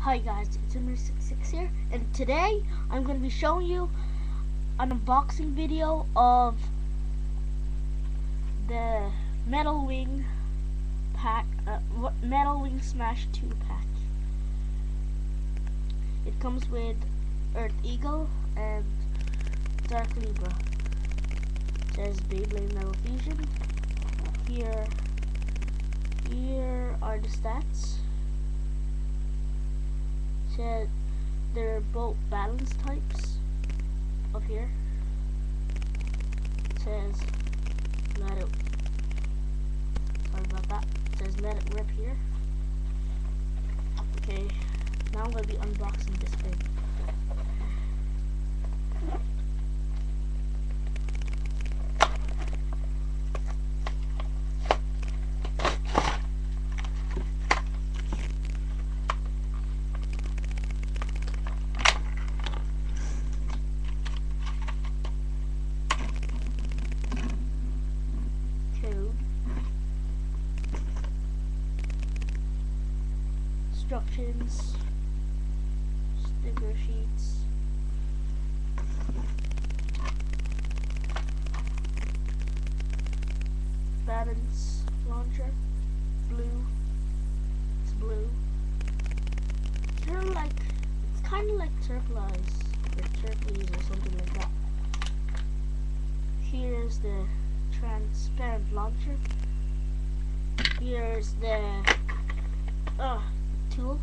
Hi guys, it's Emir66 here, and today I'm going to be showing you an unboxing video of the Metal Wing pack, Metal Wing Smash 2 pack. It comes with Earth Eagle and Dark Libra. It says Beyblade Metal Fusion. Here are the stats. They're both balance types up here. It says let it, sorry about that. It says let it rip here. Okay, now I'm going to be unboxing this thing. Instructions, sticker sheets, balance launcher, blue. It's blue. It's kind of like turquoise or something like that. Here's the transparent launcher. Here's the tool.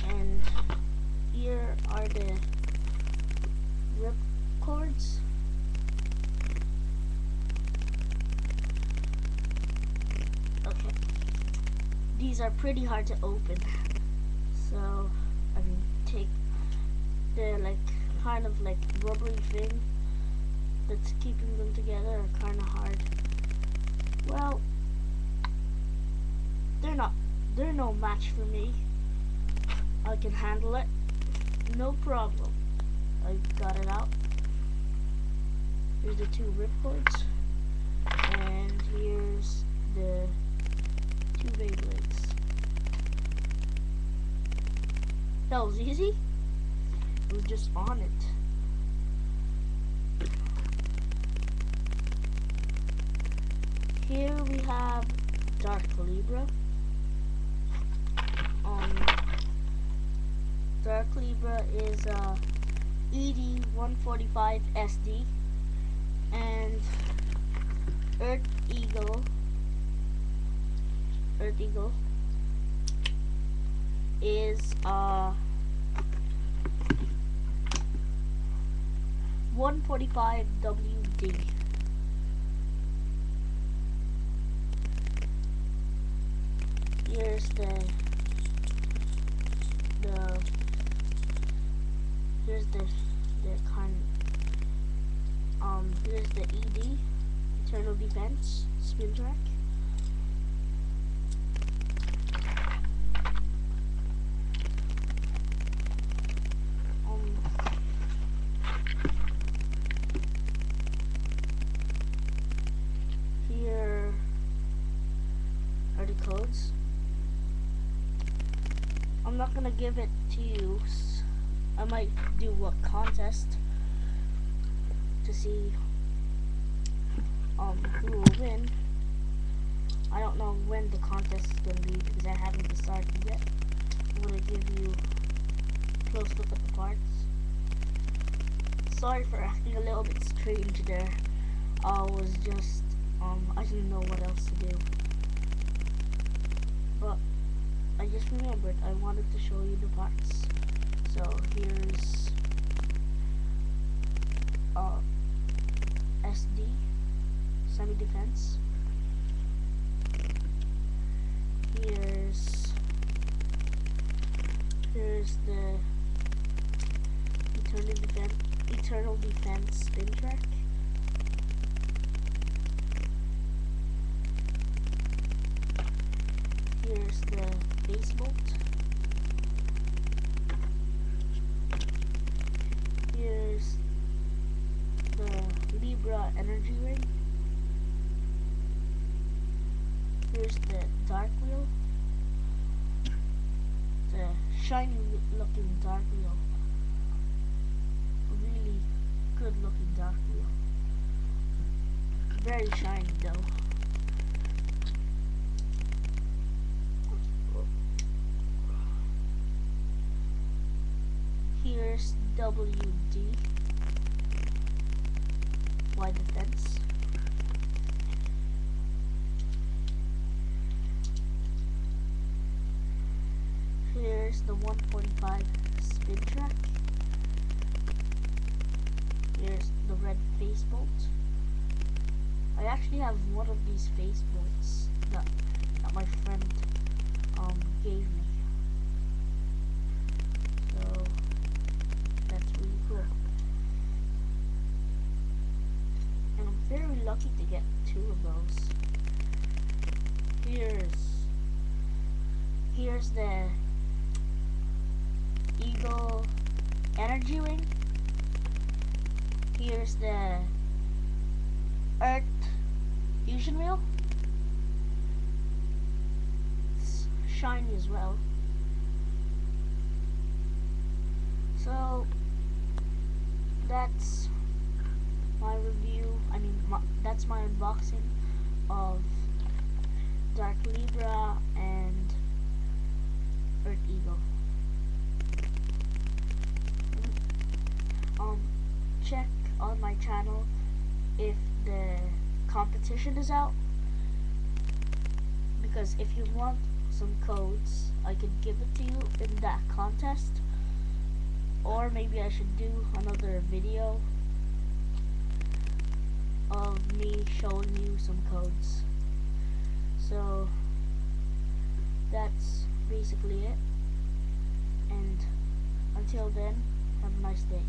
And here are the rip cords. Okay. These are pretty hard to open. So take the kind of rubbery thing that's keeping them together are kind of hard. Well, they're no match for me. I can handle it, no problem. I got it out. Here's the two ripcords, and here's the two Beyblades. That was easy. It was just on it. Here we have Dark Libra. Dark Libra is ED145 SD, and Earth Eagle is 145 WD. Here's here's the ED, Eternal Defense spin track. Here are the codes. I'm not gonna give it to you. I might do a contest to see who will win. I don't know when the contest is gonna be because I haven't decided yet. I'm gonna give you a close look at the parts. Sorry for acting a little bit strange there. I was just I didn't know what else to do. But I just remembered I wanted to show you the parts. So here's SD semi-defense. Here's the Eternal Defense spin track. Here's the base bolt. Here's the Libra energy ring. Here's the dark wheel. The shiny looking dark wheel. A really good looking dark wheel. Very shiny though. Here's WD. Wide defense. Here's the 145 spin track. Here's the red face bolt. I actually have one of these face bolts that my friend gave me. So that's really cool. And I'm very lucky to get 2 of those. Here's the Eagle energy ring. Here's the Earth fusion wheel. It's shiny as well. So that's my review. That's my unboxing of Dark Libra and Earth Eagle. Check on my channel if the competition is out, because if you want some codes, I could give it to you in that contest, or maybe I should do another video of me showing you some codes. So that's basically it, and until then, have a nice day.